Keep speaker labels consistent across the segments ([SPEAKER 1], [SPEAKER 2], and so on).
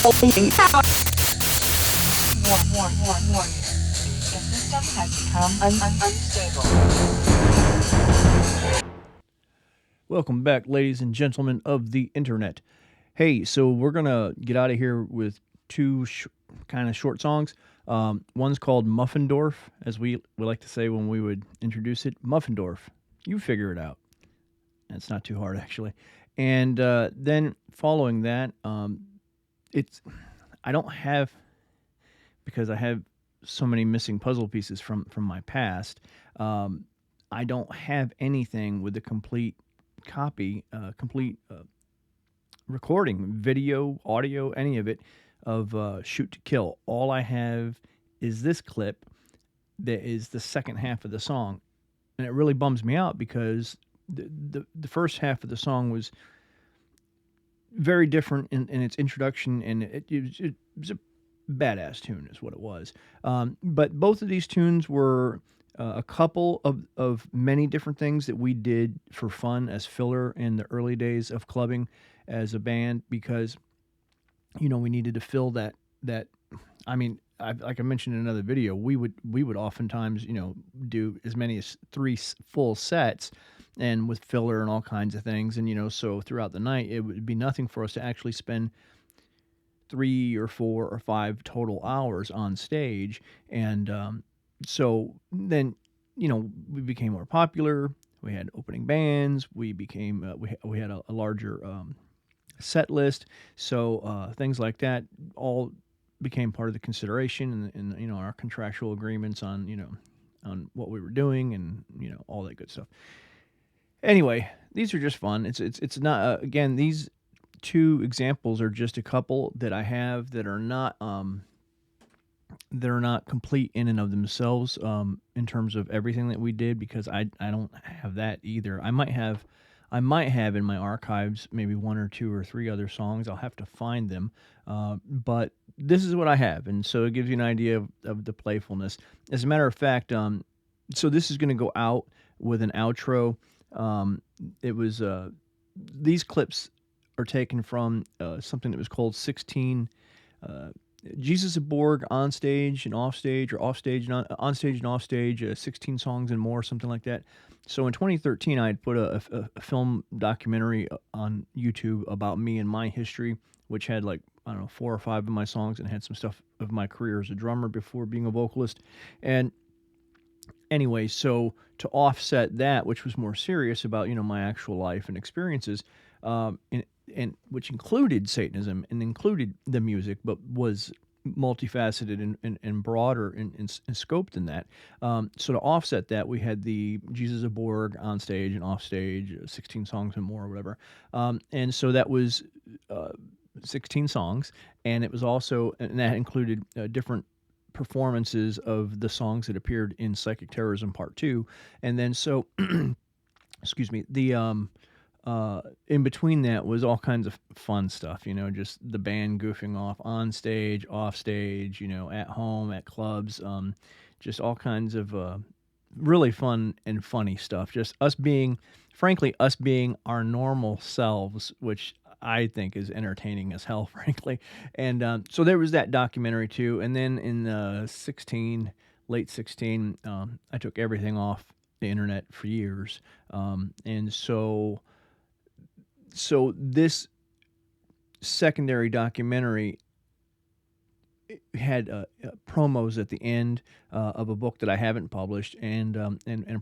[SPEAKER 1] Warning. The system has become unstable.
[SPEAKER 2] Welcome back, ladies and gentlemen of the internet. Hey, so we're gonna get out of here with two kind of short songs. One's called Muffindorf, as we like to say when we would introduce it. Muffindorf. You figure it out. It's not too hard, actually. And then following that, it's I don't have, because I have so many missing puzzle pieces from my past. I don't have anything with a complete copy, complete recording, video, audio, any of it, of Shoot to Kill. All I have is this clip that is the second half of the song, and it really bums me out because the first half of the song was very different in its introduction, and it was a badass tune, is what it was. But both of these tunes were a couple of many different things that we did for fun as filler in the early days of clubbing as a band, because we needed to fill that. I mean, like I mentioned in another video, we would oftentimes do as many as 3 full sets, and with filler and all kinds of things, and so throughout the night it would be nothing for us to actually spend 3 or 4 or 5 total hours on stage. And so then we became more popular. We had opening bands. We became we had a larger set list. So things like that all became part of the consideration in our contractual agreements on on what we were doing, and all that good stuff. Anyway, these are just fun. It's not again, these 2 examples are just a couple that I have that are not complete in and of themselves, in terms of everything that we did, because I don't have that either. I might have in my archives maybe 1 or 2 or 3 other songs. I'll have to find them, but this is what I have, and so it gives you an idea of the playfulness. As a matter of fact, so this is going to go out with an outro. It was these clips are taken from something that was called 16 Jesus of Borg on stage and off stage, or off stage and on stage and off stage, 16 songs and more, something like that. So in 2013, I had put a film documentary on YouTube about me and my history, which had, like, I don't know, 4 or 5 of my songs, and had some stuff of my career as a drummer before being a vocalist. And anyway, so to offset that, which was more serious about my actual life and experiences, and which included Satanism and included the music, but was multifaceted and broader in scope than that. So to offset that, we had the Jesus of Borg on stage and off stage, 16 songs and more, or whatever. And so that was 16 songs, and it was also, and that included different performances of the songs that appeared in Psychic Terrorism Part 2. And then so, excuse me, the in between that was all kinds of fun stuff, just the band goofing off on stage, off stage, at home, at clubs, just all kinds of really fun and funny stuff. Just frankly, us being our normal selves, which I think is entertaining as hell, frankly. And so there was that documentary too. And then in late 16, I took everything off the internet for years. And so this secondary documentary had promos at the end of a book that I haven't published, and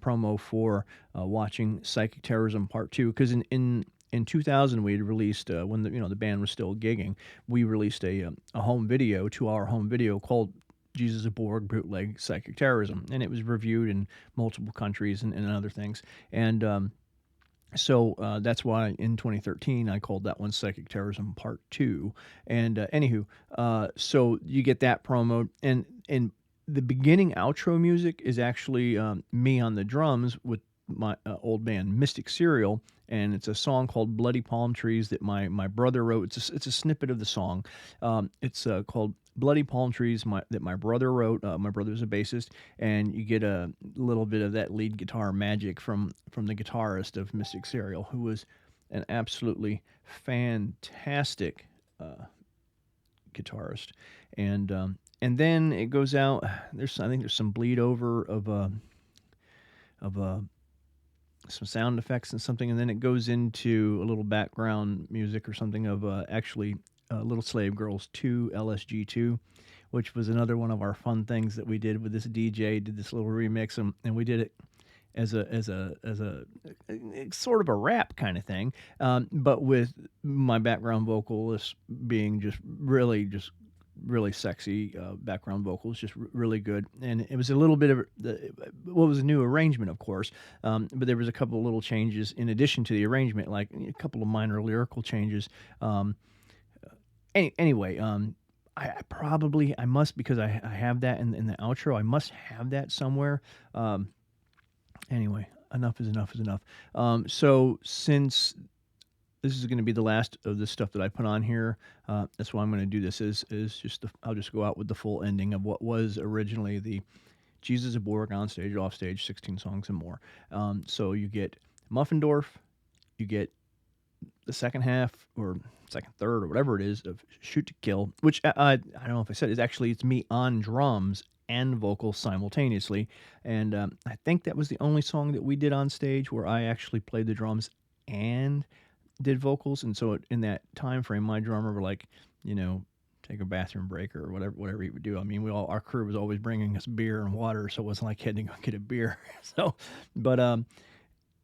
[SPEAKER 2] promo for watching Psychic Terrorism Part 2, because in 2000 we had released, when the band was still gigging, we released a home video, 2-hour home video called Jesus of Borg Bootleg Psychic Terrorism, and it was reviewed in multiple countries and other things. And so that's why in 2013 I called that one Psychic Terrorism Part 2. And anywho, so you get that promo, and the beginning outro music is actually me on the drums with my old band Mystic Serial, and it's a song called Bloody Palm Trees that my brother wrote. It's a snippet of the song. It's called Bloody Palm Trees that my brother wrote. My brother's a bassist, and you get a little bit of that lead guitar magic from the guitarist of Mystic Serial, who was an absolutely fantastic guitarist, and then it goes out. I think there's some bleed over of some sound effects and something, and then it goes into a little background music or something of actually Little Slave Girls 2, LSG2, which was another one of our fun things that we did with this DJ. Did this little remix, and we did it as a sort of a rap kind of thing, but with my background vocalist being just really sexy background vocals, just really good. And it was a little bit of was a new arrangement, of course, but there was a couple of little changes in addition to the arrangement, like a couple of minor lyrical changes. Anyway, I must, because I have that in the outro. I must have that somewhere. Anyway, enough is enough. So since this is going to be the last of the stuff that I put on here, that's why I'm going to do this. I'll just go out with the full ending of what was originally the Jesus of Borg on stage, off stage, 16 songs and more. So you get Muffindorf, you get the second half or second third or whatever it is of Shoot to Kill, which I don't know if I said, it's me on drums and vocals simultaneously. And I think that was the only song that we did on stage where I actually played the drums and did vocals. And so in that time frame, my drummer would, like, take a bathroom break or whatever he would do. I mean, our crew was always bringing us beer and water, so it wasn't like he had to go get a beer. So, but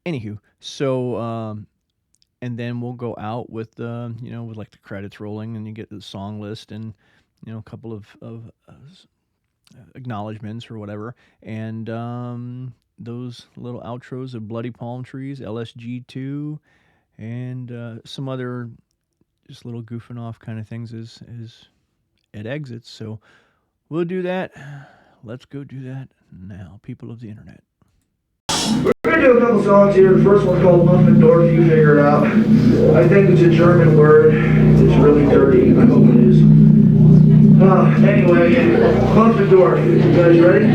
[SPEAKER 2] anywho, so and then we'll go out with with like the credits rolling, and you get the song list and a couple of acknowledgments or whatever, and those little outros of Bloody Palm Trees, LSG2, and some other just little goofing off kind of things as it exits. So we'll do that. Let's go do that now, people of the internet.
[SPEAKER 3] We're going to do a couple songs here. The first one's called Muffindorf. You figure it out. I think it's a German word. It's really dirty. I hope it is. Anyway, Muffindorf. You guys ready?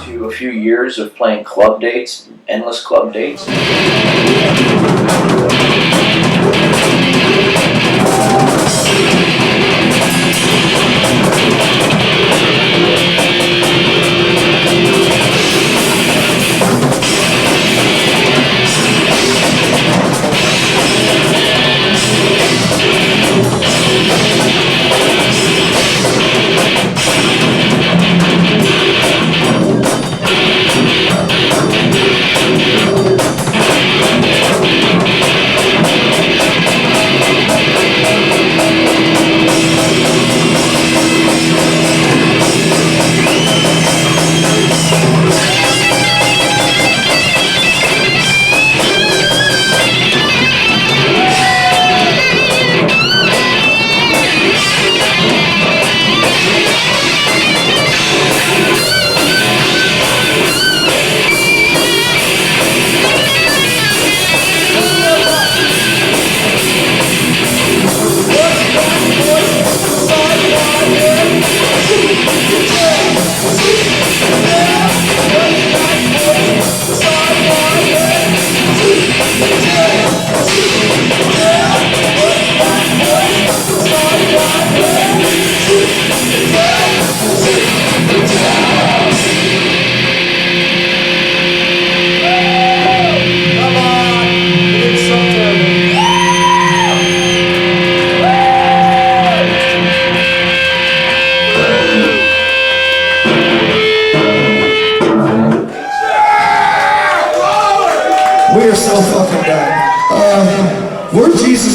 [SPEAKER 4] To a few years of playing club dates, endless club dates.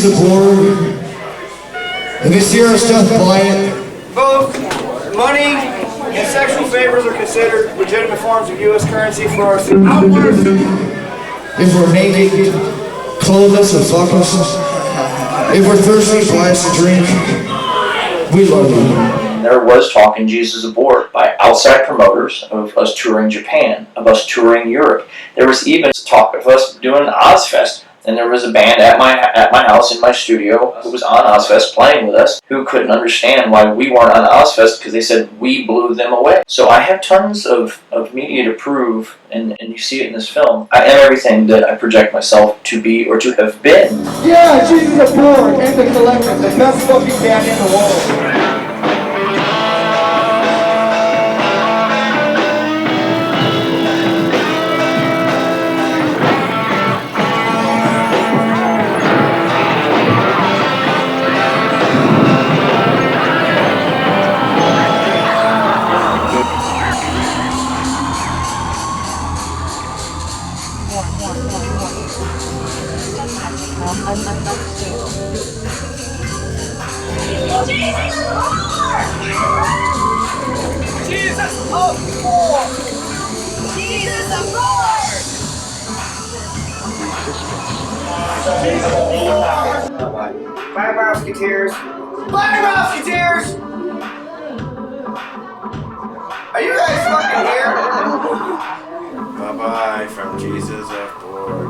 [SPEAKER 5] Jesus is Borg. If you see our stuff, buy it.
[SPEAKER 3] Both money and sexual favors are considered legitimate forms of U.S. currency for our outwards.
[SPEAKER 5] If we're naked, clothe us or fuck us. If we're thirsty, buy us a drink. We love you.
[SPEAKER 4] There was talk in Jesus Aboard by outside promoters of us touring Japan, of us touring Europe. There was even talk of us doing Ozfest. And there was a band at my house in my studio who was on Ozfest playing with us, who couldn't understand why we weren't on Ozfest because they said we blew them away. So I have tons of media to prove, and you see it in this film. I am everything that I project myself to be or to have been.
[SPEAKER 3] Yeah, Jesus is Borg and the Collective, the best fucking band in the world. Bye, Musketeers. Bye, Musketeers! Are you guys fucking here?
[SPEAKER 6] Bye-bye from Jesus of Borg.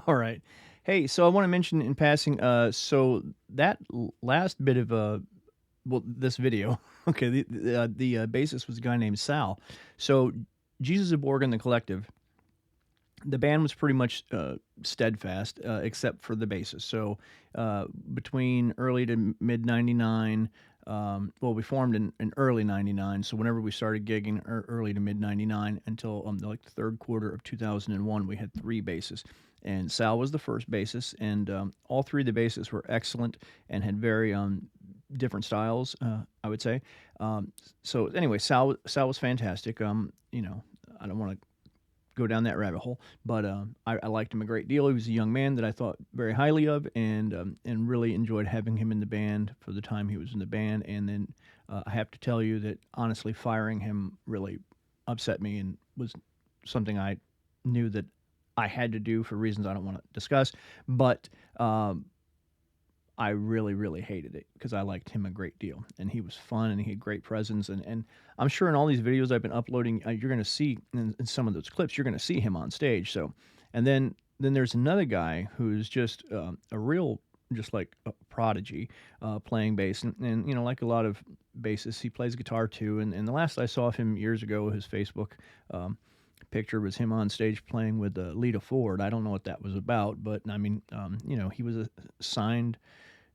[SPEAKER 2] All right. Hey, so I want to mention in passing, so that last bit of this video, okay, the bassist was a guy named Sal. So Jesus of Borg and the Collective, the band was pretty much steadfast, except for the bassist. So between early to mid '99, well, we formed in early '99. So whenever we started gigging, early to mid '99 until like the third quarter of 2001, we had 3 bassists. And Sal was the first bassist, and all 3 of the bassists were excellent and had very different styles, I would say. So anyway, Sal was fantastic. You know, I don't want to go down that rabbit hole, but I liked him a great deal. He was a young man that I thought very highly of, and really enjoyed having him in the band for the time he was in the band. And then I have to tell you that honestly, firing him really upset me and was something I knew that I had to do for reasons I don't want to discuss, but I really, really hated it because I liked him a great deal, and he was fun, and he had great presence, and I'm sure in all these videos I've been uploading, you're going to see in some of those clips, you're going to see him on stage. So, and then there's another guy who's just a real, just like a prodigy, playing bass, and you know, like a lot of bassists, he plays guitar too. And the last I saw of him years ago, his Facebook picture was him on stage playing with Lita Ford. I don't know what that was about, but I mean, you know, he was a signed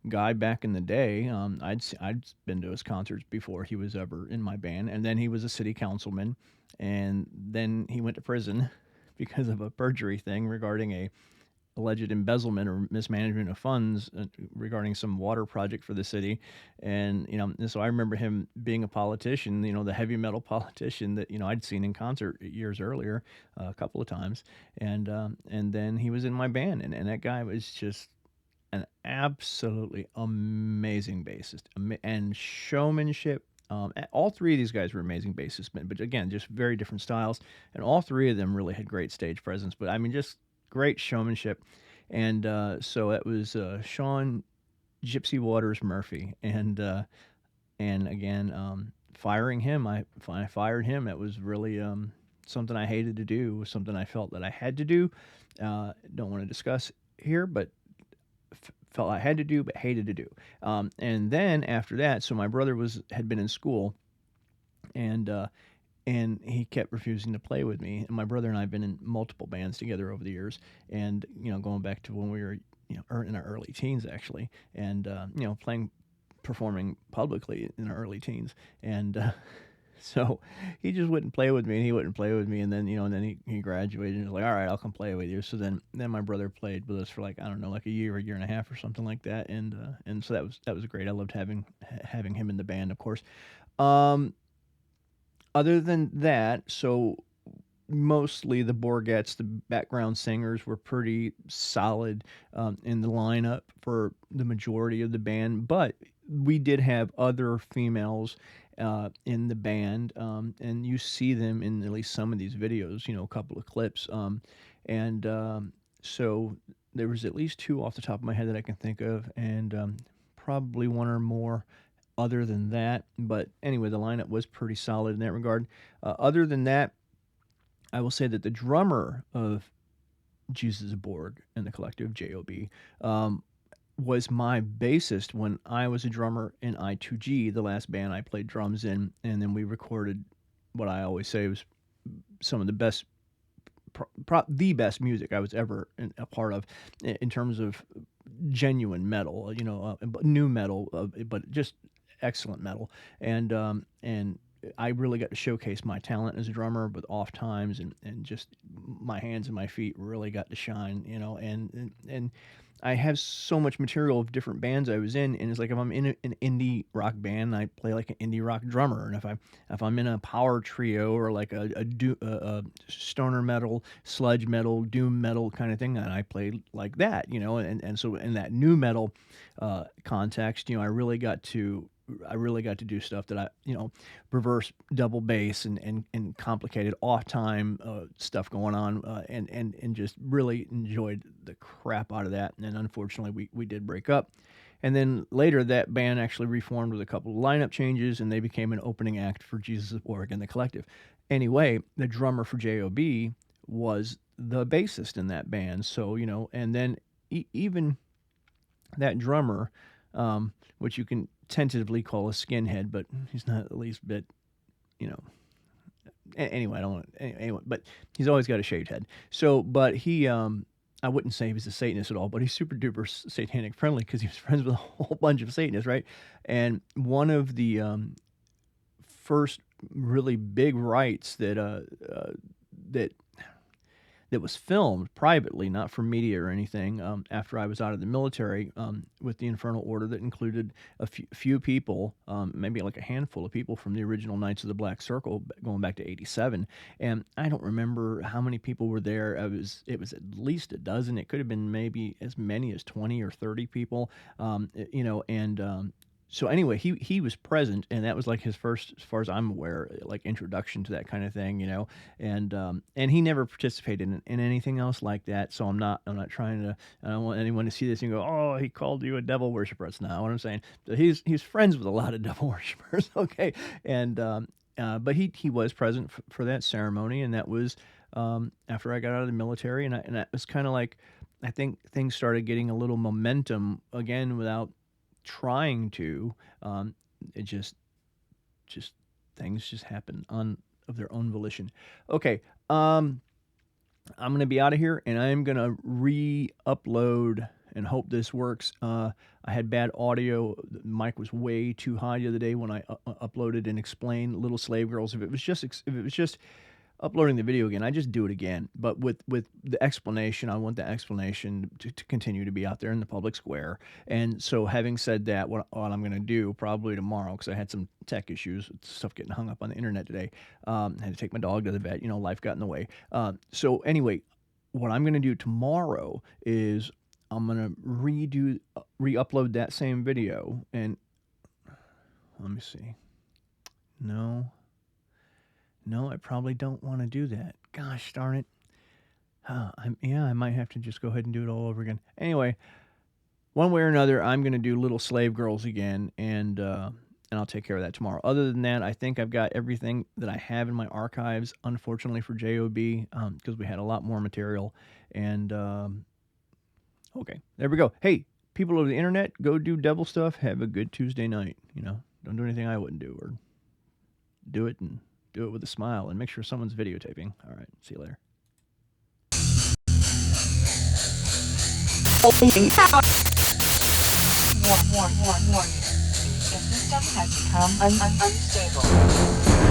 [SPEAKER 2] guy back in the day. I'd been to his concerts before he was ever in my band, and then he was a city councilman, and then he went to prison because of a perjury thing regarding a alleged embezzlement or mismanagement of funds regarding some water project for the city. And you know, so I remember him being a politician, you know, the heavy metal politician that, you know, I'd seen in concert years earlier, a couple of times. And then he was in my band, and that guy was just an absolutely amazing bassist, and showmanship. All 3 of these guys were amazing bassists, but again, just very different styles, and all 3 of them really had great stage presence. But I mean, just great showmanship. And so it was Sean Gypsy Waters Murphy, and again, firing him, I fired him. It was really something I hated to do, was something I felt that I had to do. Don't want to discuss here, but felt I had to do, but hated to do. And then after that, so my brother had been in school, and he kept refusing to play with me. And my brother and I have been in multiple bands together over the years, and you know, going back to when we were, you know, in our early teens actually, and you know, performing publicly in our early teens, and so he just wouldn't play with me, and he wouldn't play with me, and then, you know, and then he graduated and was like, all right, I'll come play with you. So then my brother played with us for like, I don't know, like a year and a half or something like that, and so that was great. I loved having him in the band, of course. Other than that, so mostly the Borgettes, the background singers, were pretty solid in the lineup for the majority of the band. But we did have other females in the band, and you see them in at least some of these videos, a couple of clips. So there was at least two off the top of my head that I can think of, and probably one or more other than that. But anyway, the lineup was pretty solid in that regard. Other than that, I will say that the drummer of Jesus is Borg and the collective JOB was my bassist when I was a drummer in I2G, the last band I played drums in, and then we recorded what I always say was some of the best, the best music I was ever a part of in terms of genuine metal, new metal, but just excellent metal, and I really got to showcase my talent as a drummer with off times, and just my hands and my feet really got to shine, and I have so much material of different bands I was in, and it's like if I'm in an indie rock band, I play like an indie rock drummer, and if I'm in a power trio or like a stoner metal, sludge metal, doom metal kind of thing, and I play like that, and so in that new metal context, I really got to do stuff that reverse double bass and complicated off time stuff going on, and just really enjoyed the crap out of that. And unfortunately we did break up. And then later that band actually reformed with a couple of lineup changes, and they became an opening act for Jesus is Borg and the collective. Anyway, the drummer for JOB was the bassist in that band. So, and then even that drummer, which you can tentatively call a skinhead, but he's not the least bit, anyway, I don't want to, anyway, but he's always got a shaved head. So, but he, I wouldn't say he was a Satanist at all, but he's super duper satanic friendly because he was friends with a whole bunch of Satanists, right? And one of the first really big rites that was filmed privately, not for media or anything, after I was out of the military, with the Infernal Order, that included a few people, maybe like a handful of people from the original Knights of the Black Circle, going back to '87. And I don't remember how many people were there. It was at least a dozen. It could have been maybe as many as 20 or 30 people, so anyway, he was present, and that was like his first, as far as I'm aware, like introduction to that kind of thing, and he never participated in anything else like that. So I'm not trying to, I don't want anyone to see this and go, oh, he called you a devil worshiper. That's not what I'm saying. So he's friends with a lot of devil worshipers, okay, and but he was present for that ceremony, and that was after I got out of the military, and that was kind of like, I think things started getting a little momentum again without trying to. It just things just happen of their own volition. Okay, I'm gonna be out of here, and I'm gonna re-upload and hope this works. I had bad audio. The mic was way too high the other day when I uploaded and explained Little Slave Girls. If it was just uploading the video again, I just do it again. But with the explanation, I want the explanation to continue to be out there in the public square. And so, having said that, what I'm going to do probably tomorrow, because I had some tech issues, stuff getting hung up on the internet today. I had to take my dog to the vet. Life got in the way. So anyway, what I'm going to do tomorrow is I'm going to re-upload that same video. And let me see. No, I probably don't want to do that. Gosh darn it. I might have to just go ahead and do it all over again. Anyway, one way or another, I'm going to do Little Slave Girls again, and I'll take care of that tomorrow. Other than that, I think I've got everything that I have in my archives, unfortunately for JOB, because we had a lot more material. And, okay, there we go. Hey, people over the internet, go do devil stuff. Have a good Tuesday night. Don't do anything I wouldn't do, or do it and do it with a smile, and make sure someone's videotaping. All right, see you later.
[SPEAKER 1] Warning. The system has become unstable.